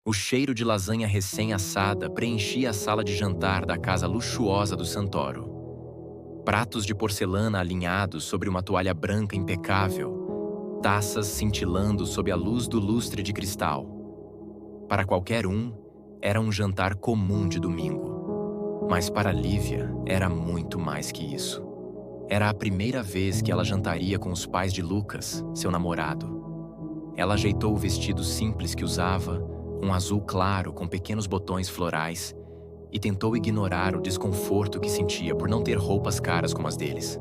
O cheiro de lasanha recém-assada preenchia a sala de jantar da casa luxuosa do Santoro. Pratos de porcelana alinhados sobre uma toalha branca impecável, taças cintilando sob a luz do lustre de cristal. Para qualquer um, era um jantar comum de domingo. Mas para Lívia, era muito mais que isso. Era a primeira vez que ela jantaria com os pais de Lucas, seu namorado. Ela ajeitou o vestido simples que usava, um azul claro com pequenos botões florais, e tentou ignorar o desconforto que sentia por não ter roupas caras como as deles.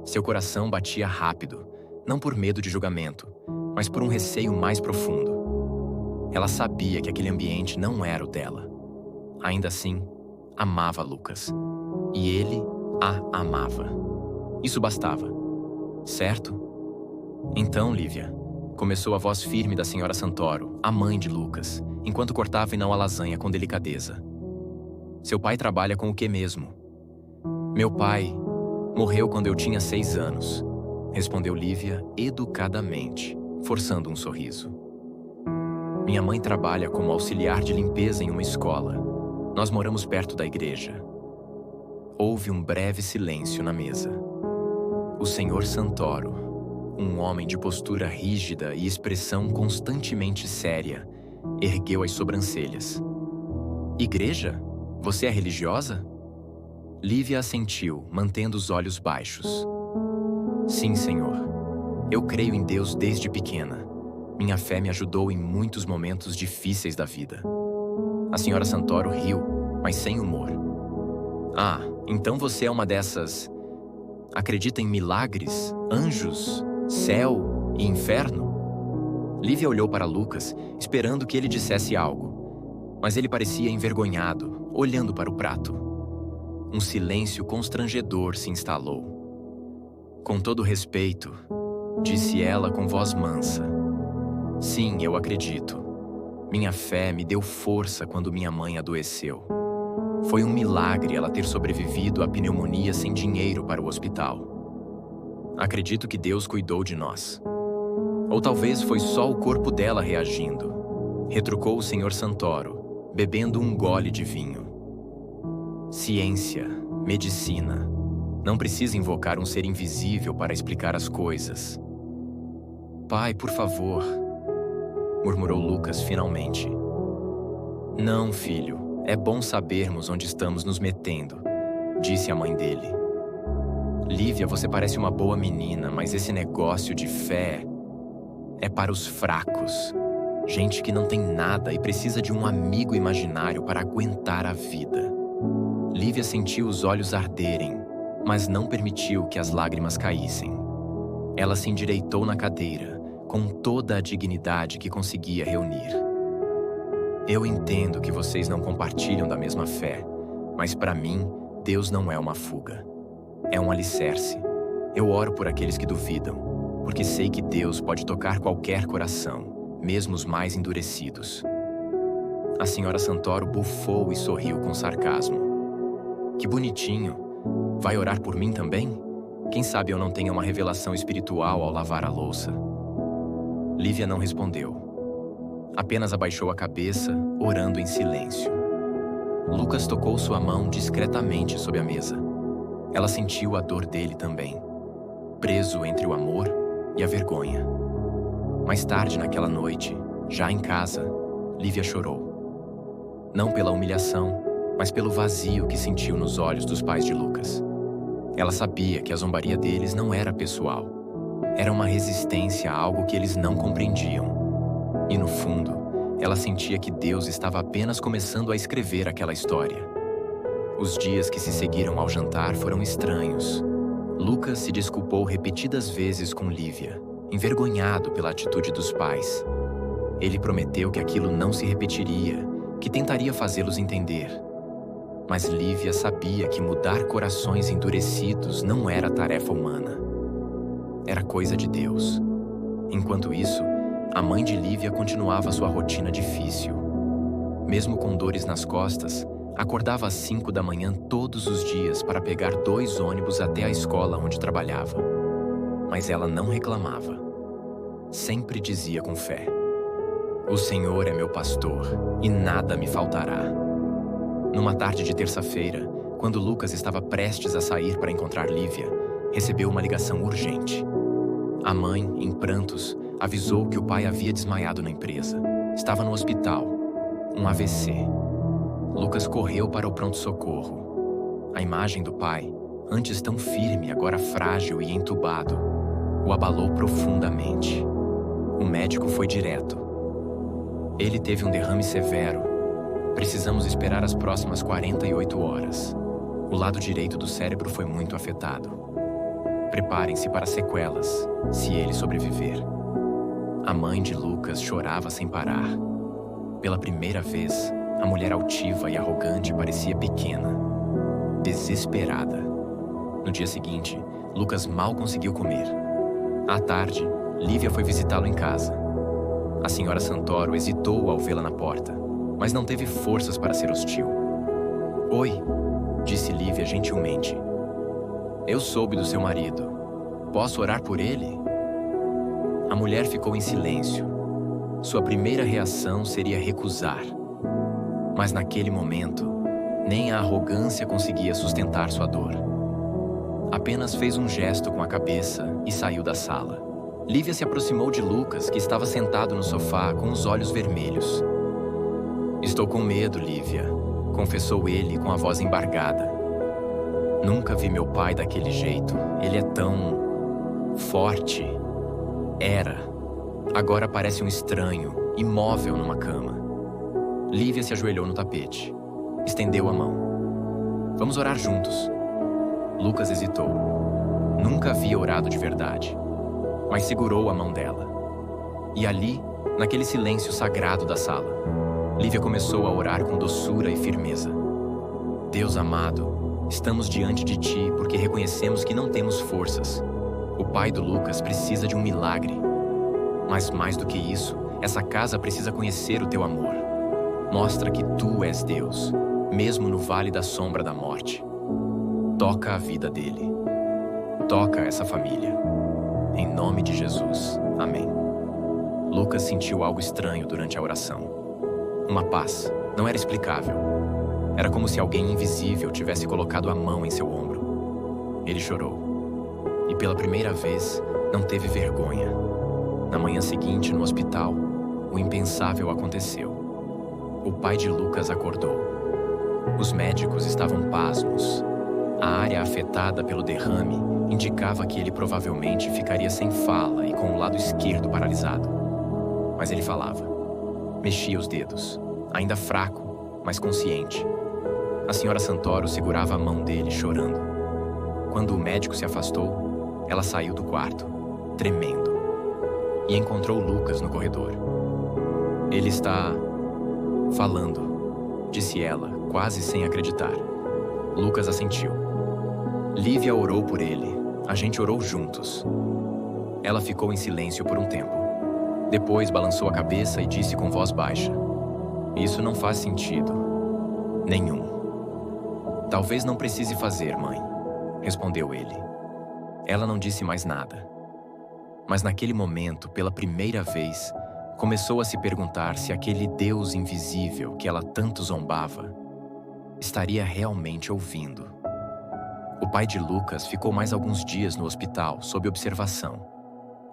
Seu coração batia rápido, não por medo de julgamento, mas por um receio mais profundo. Ela sabia que aquele ambiente não era o dela. Ainda assim, amava Lucas. E ele a amava. Isso bastava. Certo? Então, Lívia, começou a voz firme da senhora Santoro, a mãe de Lucas, enquanto cortava e não a lasanha com delicadeza. Seu pai trabalha com o que mesmo? Meu pai morreu quando eu tinha 6 anos, respondeu Lívia educadamente, forçando um sorriso. Minha mãe trabalha como auxiliar de limpeza em uma escola. Nós moramos perto da igreja. Houve um breve silêncio na mesa. O senhor Santoro, um homem de postura rígida e expressão constantemente séria, ergueu as sobrancelhas. Igreja? Você é religiosa? Lívia assentiu, mantendo os olhos baixos. Sim, senhor. Eu creio em Deus desde pequena. Minha fé me ajudou em muitos momentos difíceis da vida. A senhora Santoro riu, mas sem humor. Ah, então você é uma dessas... Acredita em milagres, anjos, céu e inferno? Lívia olhou para Lucas, esperando que ele dissesse algo. Mas ele parecia envergonhado, olhando para o prato. Um silêncio constrangedor se instalou. Com todo respeito, disse ela com voz mansa. Sim, eu acredito. Minha fé me deu força quando minha mãe adoeceu. Foi um milagre ela ter sobrevivido à pneumonia sem dinheiro para o hospital. Acredito que Deus cuidou de nós. Ou talvez foi só o corpo dela reagindo, retrucou o senhor Santoro, bebendo um gole de vinho. Ciência, medicina. Não precisa invocar um ser invisível para explicar as coisas. Pai, por favor, murmurou Lucas finalmente. Não, filho, é bom sabermos onde estamos nos metendo, disse a mãe dele. Lívia, você parece uma boa menina, mas esse negócio de fé é para os fracos. Gente que não tem nada e precisa de um amigo imaginário para aguentar a vida. Lívia sentiu os olhos arderem, mas não permitiu que as lágrimas caíssem. Ela se endireitou na cadeira, com toda a dignidade que conseguia reunir. Eu entendo que vocês não compartilham da mesma fé, mas para mim, Deus não é uma fuga. É um alicerce. Eu oro por aqueles que duvidam, porque sei que Deus pode tocar qualquer coração, mesmo os mais endurecidos. A senhora Santoro bufou e sorriu com sarcasmo. Que bonitinho. Vai orar por mim também? Quem sabe eu não tenha uma revelação espiritual ao lavar a louça? Lívia não respondeu. Apenas abaixou a cabeça, orando em silêncio. Lucas tocou sua mão discretamente sob a mesa. Ela sentiu a dor dele também, preso entre o amor e a vergonha. Mais tarde naquela noite, já em casa, Lívia chorou. Não pela humilhação, mas pelo vazio que sentiu nos olhos dos pais de Lucas. Ela sabia que a zombaria deles não era pessoal. Era uma resistência a algo que eles não compreendiam. E no fundo, ela sentia que Deus estava apenas começando a escrever aquela história. Os dias que se seguiram ao jantar foram estranhos. Lucas se desculpou repetidas vezes com Lívia, envergonhado pela atitude dos pais. Ele prometeu que aquilo não se repetiria, que tentaria fazê-los entender. Mas Lívia sabia que mudar corações endurecidos não era tarefa humana. Era coisa de Deus. Enquanto isso, a mãe de Lívia continuava sua rotina difícil. Mesmo com dores nas costas, acordava às 5 da manhã todos os dias para pegar 2 ônibus até a escola onde trabalhava. Mas ela não reclamava. Sempre dizia com fé: O Senhor é meu pastor, e nada me faltará. Numa tarde de terça-feira, quando Lucas estava prestes a sair para encontrar Lívia, recebeu uma ligação urgente. A mãe, em prantos, avisou que o pai havia desmaiado na empresa. Estava no hospital. Um AVC. Lucas correu para o pronto-socorro. A imagem do pai, antes tão firme, agora frágil e entubado, o abalou profundamente. O médico foi direto. Ele teve um derrame severo. Precisamos esperar as próximas 48 horas. O lado direito do cérebro foi muito afetado. Preparem-se para sequelas, se ele sobreviver. A mãe de Lucas chorava sem parar. Pela primeira vez, a mulher altiva e arrogante parecia pequena, desesperada. No dia seguinte, Lucas mal conseguiu comer. À tarde, Lívia foi visitá-lo em casa. A senhora Santoro hesitou ao vê-la na porta, mas não teve forças para ser hostil. "Oi", disse Lívia gentilmente. "Eu soube do seu marido. Posso orar por ele?" A mulher ficou em silêncio. Sua primeira reação seria recusar. Mas naquele momento, nem a arrogância conseguia sustentar sua dor. Apenas fez um gesto com a cabeça e saiu da sala. Lívia se aproximou de Lucas, que estava sentado no sofá com os olhos vermelhos. "Estou com medo, Lívia", confessou ele com a voz embargada. "Nunca vi meu pai daquele jeito. Ele é tão forte. Era. Agora parece um estranho, imóvel numa cama." Lívia se ajoelhou no tapete. Estendeu a mão. "Vamos orar juntos." Lucas hesitou. Nunca havia orado de verdade, mas segurou a mão dela. E ali, naquele silêncio sagrado da sala, Lívia começou a orar com doçura e firmeza. "Deus amado, estamos diante de Ti porque reconhecemos que não temos forças. O pai do Lucas precisa de um milagre. Mas mais do que isso, essa casa precisa conhecer o Teu amor. Mostra que Tu és Deus, mesmo no vale da sombra da morte. Toca a vida dele. Toca essa família. Em nome de Jesus. Amém." Lucas sentiu algo estranho durante a oração. Uma paz. Não era explicável. Era como se alguém invisível tivesse colocado a mão em seu ombro. Ele chorou. E pela primeira vez, não teve vergonha. Na manhã seguinte, no hospital, o impensável aconteceu. O pai de Lucas acordou. Os médicos estavam pasmos. A área afetada pelo derrame indicava que ele provavelmente ficaria sem fala e com o lado esquerdo paralisado. Mas ele falava. Mexia os dedos, ainda fraco, mas consciente. A senhora Santoro segurava a mão dele, chorando. Quando o médico se afastou, ela saiu do quarto, tremendo, e encontrou Lucas no corredor. "Ele está falando", disse ela, quase sem acreditar. Lucas assentiu. Lívia orou por ele. A gente orou juntos. Ela ficou em silêncio por um tempo. Depois balançou a cabeça e disse com voz baixa: "Isso não faz sentido nenhum." "Talvez não precise fazer, mãe", respondeu ele. Ela não disse mais nada. Mas naquele momento, pela primeira vez, começou a se perguntar se aquele Deus invisível que ela tanto zombava estaria realmente ouvindo. O pai de Lucas ficou mais alguns dias no hospital, sob observação.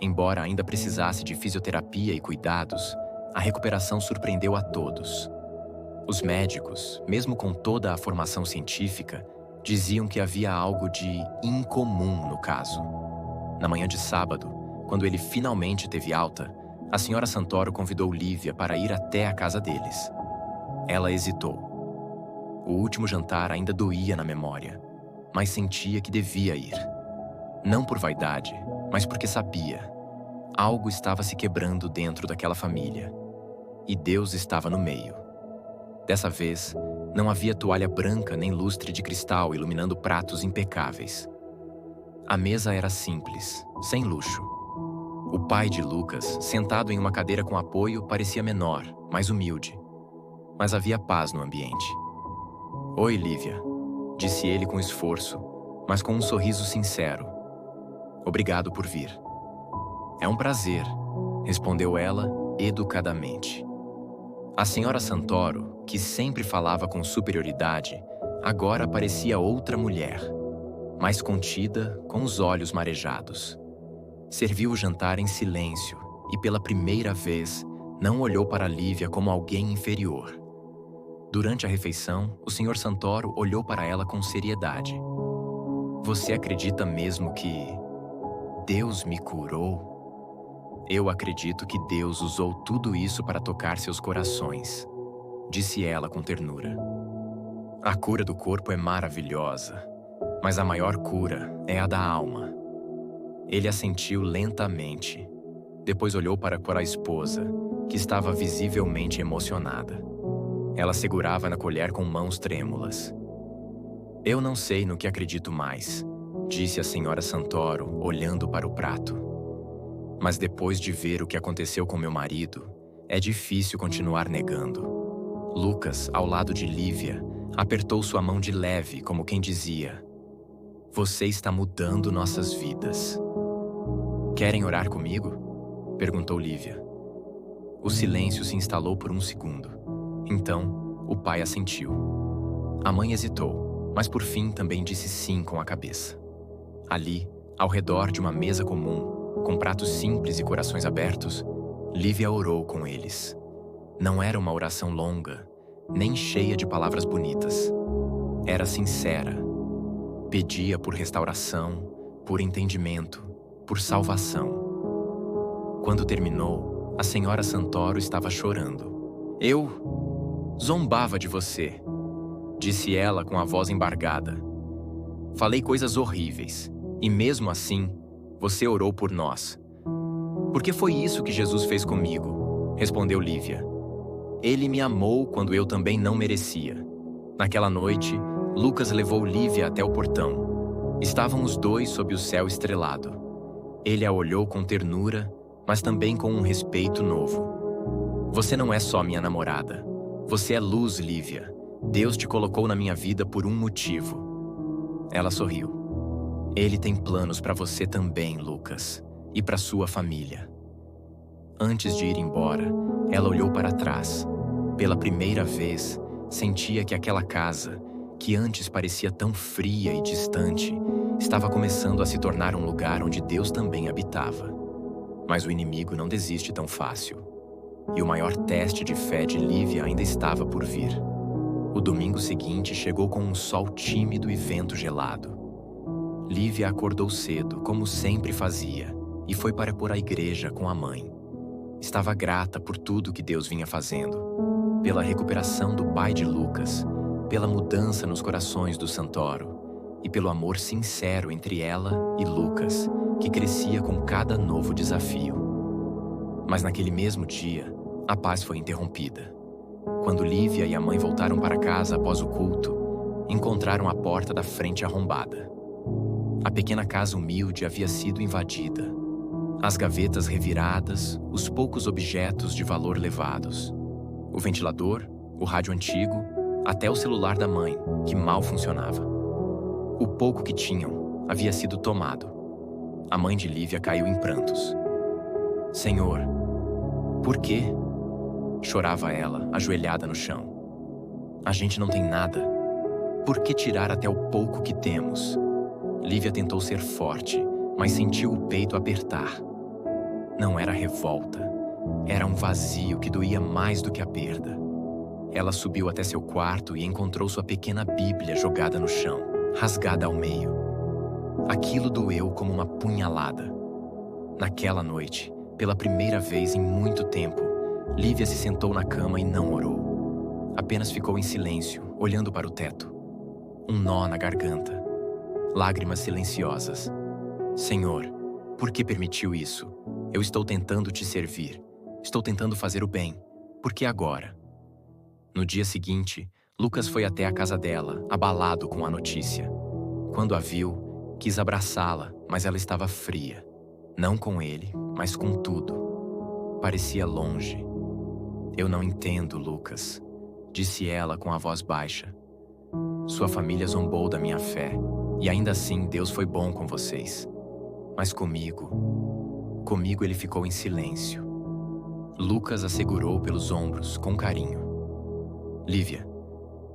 Embora ainda precisasse de fisioterapia e cuidados, a recuperação surpreendeu a todos. Os médicos, mesmo com toda a formação científica, diziam que havia algo de incomum no caso. Na manhã de sábado, quando ele finalmente teve alta, a senhora Santoro convidou Lívia para ir até a casa deles. Ela hesitou. O último jantar ainda doía na memória, mas sentia que devia ir. Não por vaidade, mas porque sabia. Algo estava se quebrando dentro daquela família. E Deus estava no meio. Dessa vez, não havia toalha branca nem lustre de cristal iluminando pratos impecáveis. A mesa era simples, sem luxo. O pai de Lucas, sentado em uma cadeira com apoio, parecia menor, mais humilde. Mas havia paz no ambiente. "Oi, Lívia", disse ele com esforço, mas com um sorriso sincero. "Obrigado por vir." "É um prazer", respondeu ela educadamente. A senhora Santoro, que sempre falava com superioridade, agora parecia outra mulher, mais contida, com os olhos marejados. Serviu o jantar em silêncio e, pela primeira vez, não olhou para Lívia como alguém inferior. Durante a refeição, o Sr. Santoro olhou para ela com seriedade. Você acredita mesmo que Deus me curou? Eu acredito que Deus usou tudo isso para tocar seus corações, disse ela com ternura. A cura do corpo é maravilhosa, mas a maior cura é a da alma. Ele assentiu lentamente. Depois olhou para a esposa, que estava visivelmente emocionada. Ela segurava na colher com mãos trêmulas. Eu não sei no que acredito mais, disse a senhora Santoro, olhando para o prato. Mas depois de ver o que aconteceu com meu marido, é difícil continuar negando. Lucas, ao lado de Lívia, apertou sua mão de leve, como quem dizia: Você está mudando nossas vidas. Querem orar comigo? Perguntou Lívia. O silêncio se instalou por um segundo. Então, o pai assentiu. A mãe hesitou, mas por fim também disse sim com a cabeça. Ali, ao redor de uma mesa comum, com pratos simples e corações abertos, Lívia orou com eles. Não era uma oração longa, nem cheia de palavras bonitas. Era sincera. Pedia por restauração, por entendimento, por salvação. Quando terminou, a senhora Santoro estava chorando. Eu zombava de você, disse ela com a voz embargada. Falei coisas horríveis, e mesmo assim, você orou por nós. Porque foi isso que Jesus fez comigo, respondeu Lívia. Ele me amou quando eu também não merecia. Naquela noite, Lucas levou Lívia até o portão. Estavam os dois sob o céu estrelado. Ele a olhou com ternura, mas também com um respeito novo. Você não é só minha namorada. Você é luz, Lívia. Deus te colocou na minha vida por um motivo. Ela sorriu. Ele tem planos para você também, Lucas, e para sua família. Antes de ir embora, ela olhou para trás. Pela primeira vez, sentia que aquela casa, que antes parecia tão fria e distante, estava começando a se tornar um lugar onde Deus também habitava. Mas o inimigo não desiste tão fácil. E o maior teste de fé de Lívia ainda estava por vir. O domingo seguinte chegou com um sol tímido e vento gelado. Lívia acordou cedo, como sempre fazia, e foi para pôr a igreja com a mãe. Estava grata por tudo que Deus vinha fazendo, pela recuperação do pai de Lucas, pela mudança nos corações do Santoro e pelo amor sincero entre ela e Lucas, que crescia com cada novo desafio. Mas naquele mesmo dia, a paz foi interrompida. Quando Lívia e a mãe voltaram para casa após o culto, encontraram a porta da frente arrombada. A pequena casa humilde havia sido invadida. As gavetas reviradas, os poucos objetos de valor levados. O ventilador, o rádio antigo, até o celular da mãe, que mal funcionava. O pouco que tinham havia sido tomado. A mãe de Lívia caiu em prantos. Senhor, por quê? Chorava ela, ajoelhada no chão. A gente não tem nada. Por que tirar até o pouco que temos? Lívia tentou ser forte, mas sentiu o peito apertar. Não era revolta. Era um vazio que doía mais do que a perda. Ela subiu até seu quarto e encontrou sua pequena Bíblia jogada no chão, rasgada ao meio. Aquilo doeu como uma punhalada. Naquela noite, pela primeira vez em muito tempo, Lívia se sentou na cama e não orou. Apenas ficou em silêncio, olhando para o teto. Um nó na garganta. Lágrimas silenciosas. Senhor, por que permitiu isso? Eu estou tentando te servir. Estou tentando fazer o bem. Por que agora? No dia seguinte, Lucas foi até a casa dela, abalado com a notícia. Quando a viu, quis abraçá-la, mas ela estava fria. Não com ele, mas com tudo. Parecia longe. Eu não entendo, Lucas, disse ela com a voz baixa. Sua família zombou da minha fé, e ainda assim Deus foi bom com vocês. Mas comigo ele ficou em silêncio. Lucas a segurou pelos ombros com carinho. Lívia,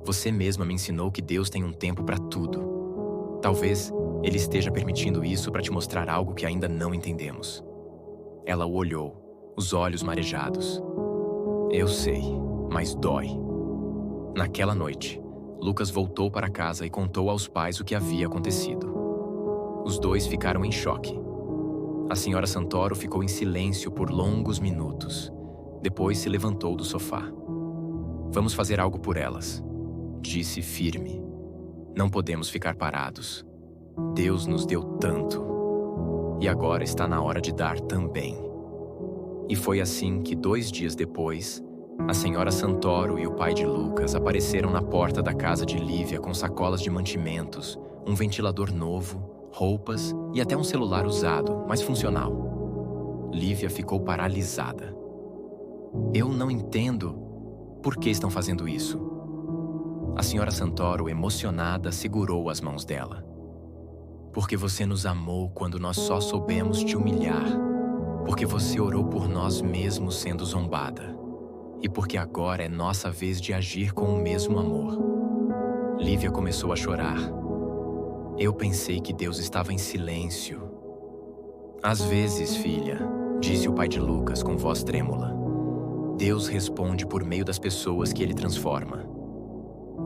você mesma me ensinou que Deus tem um tempo para tudo. Talvez Ele esteja permitindo isso para te mostrar algo que ainda não entendemos. Ela o olhou, os olhos marejados. Eu sei, mas dói. Naquela noite, Lucas voltou para casa e contou aos pais o que havia acontecido. Os dois ficaram em choque. A senhora Santoro ficou em silêncio por longos minutos. Depois se levantou do sofá. Vamos fazer algo por elas, disse firme. Não podemos ficar parados. Deus nos deu tanto. E agora está na hora de dar também. E foi assim que 2 dias depois, a senhora Santoro e o pai de Lucas apareceram na porta da casa de Lívia com sacolas de mantimentos, um ventilador novo, roupas e até um celular usado, mas funcional. Lívia ficou paralisada. Eu não entendo por que estão fazendo isso. A senhora Santoro, emocionada, segurou as mãos dela. Porque você nos amou quando nós só soubemos te humilhar. Porque você orou por nós mesmos sendo zombada. E porque agora é nossa vez de agir com o mesmo amor. Lívia começou a chorar. Eu pensei que Deus estava em silêncio. Às vezes, filha, disse o pai de Lucas com voz trêmula, Deus responde por meio das pessoas que Ele transforma.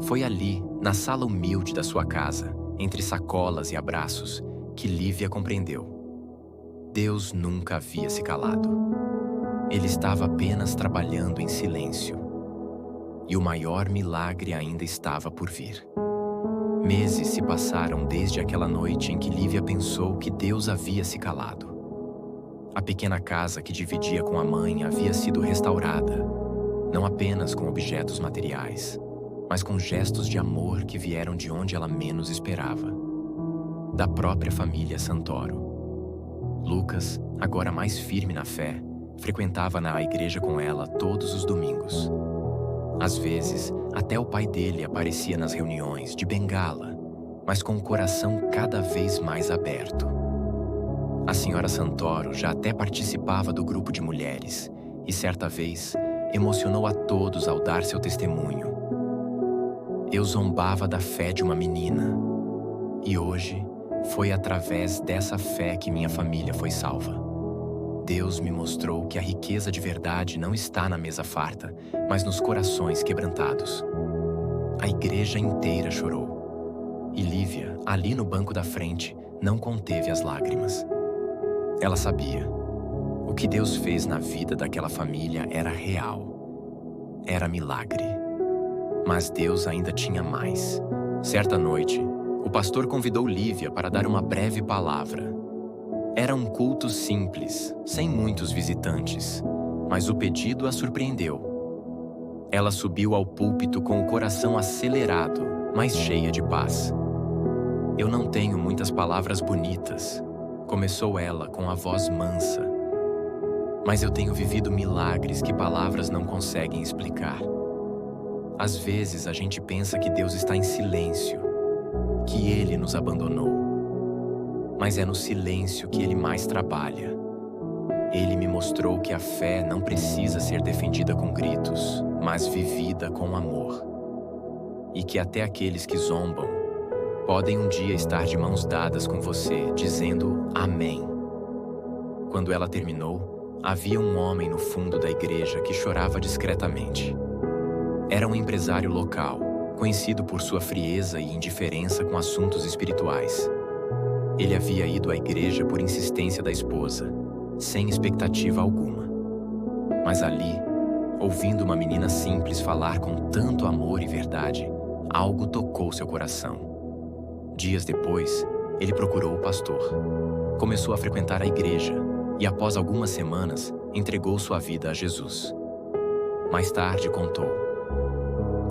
Foi ali, na sala humilde da sua casa, entre sacolas e abraços, que Lívia compreendeu. Deus nunca havia se calado. Ele estava apenas trabalhando em silêncio. E o maior milagre ainda estava por vir. Meses se passaram desde aquela noite em que Lívia pensou que Deus havia se calado. A pequena casa que dividia com a mãe havia sido restaurada, não apenas com objetos materiais, mas com gestos de amor que vieram de onde ela menos esperava. Da própria família Santoro. Lucas, agora mais firme na fé, frequentava na igreja com ela todos os domingos. Às vezes, até o pai dele aparecia nas reuniões de bengala, mas com o coração cada vez mais aberto. A senhora Santoro já até participava do grupo de mulheres e, certa vez, emocionou a todos ao dar seu testemunho. Eu zombava da fé de uma menina e hoje foi através dessa fé que minha família foi salva. Deus me mostrou que a riqueza de verdade não está na mesa farta, mas nos corações quebrantados. A igreja inteira chorou. E Lívia, ali no banco da frente, não conteve as lágrimas. Ela sabia. O que Deus fez na vida daquela família era real. Era milagre. Mas Deus ainda tinha mais. Certa noite, o pastor convidou Lívia para dar uma breve palavra. Era um culto simples, sem muitos visitantes, mas o pedido a surpreendeu. Ela subiu ao púlpito com o coração acelerado, mas cheia de paz. Eu não tenho muitas palavras bonitas, começou ela com a voz mansa. Mas eu tenho vivido milagres que palavras não conseguem explicar. Às vezes a gente pensa que Deus está em silêncio, que Ele nos abandonou. Mas é no silêncio que Ele mais trabalha. Ele me mostrou que a fé não precisa ser defendida com gritos, mas vivida com amor. E que até aqueles que zombam podem um dia estar de mãos dadas com você, dizendo amém. Quando ela terminou, havia um homem no fundo da igreja que chorava discretamente. Era um empresário local, conhecido por sua frieza e indiferença com assuntos espirituais. Ele havia ido à igreja por insistência da esposa, sem expectativa alguma. Mas ali, ouvindo uma menina simples falar com tanto amor e verdade, algo tocou seu coração. Dias depois, ele procurou o pastor. Começou a frequentar a igreja e, após algumas semanas, entregou sua vida a Jesus. Mais tarde contou: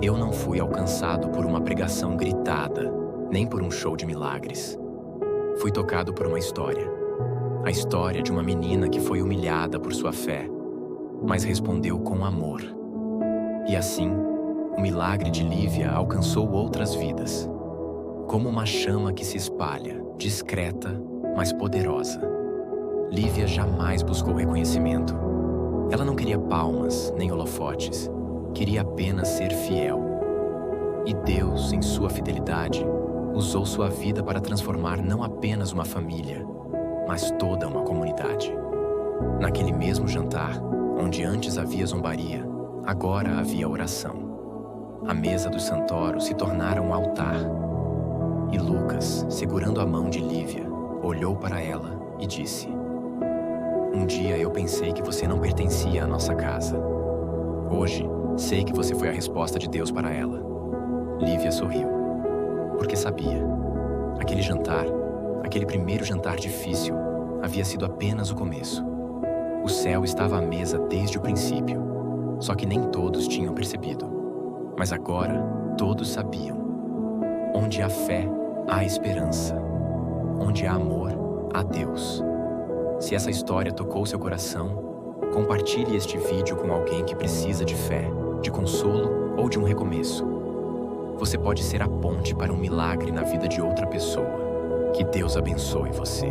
Eu não fui alcançado por uma pregação gritada, nem por um show de milagres. Fui tocado por uma história. A história de uma menina que foi humilhada por sua fé, mas respondeu com amor. E assim, o milagre de Lívia alcançou outras vidas. Como uma chama que se espalha, discreta, mas poderosa. Lívia jamais buscou reconhecimento. Ela não queria palmas nem holofotes, queria apenas ser fiel. E Deus, em sua fidelidade, usou sua vida para transformar não apenas uma família, mas toda uma comunidade. Naquele mesmo jantar, onde antes havia zombaria, agora havia oração. A mesa do Santoro se tornara um altar. E Lucas, segurando a mão de Lívia, olhou para ela e disse: "Um dia eu pensei que você não pertencia à nossa casa. Hoje, sei que você foi a resposta de Deus para ela." Lívia sorriu, porque sabia. Aquele jantar, aquele primeiro jantar difícil, havia sido apenas o começo. O céu estava à mesa desde o princípio, só que nem todos tinham percebido. Mas agora, todos sabiam. Onde há fé, há esperança. Onde há amor, há Deus. Se essa história tocou seu coração, compartilhe este vídeo com alguém que precisa de fé, de consolo ou de um recomeço. Você pode ser a ponte para um milagre na vida de outra pessoa. Que Deus abençoe você.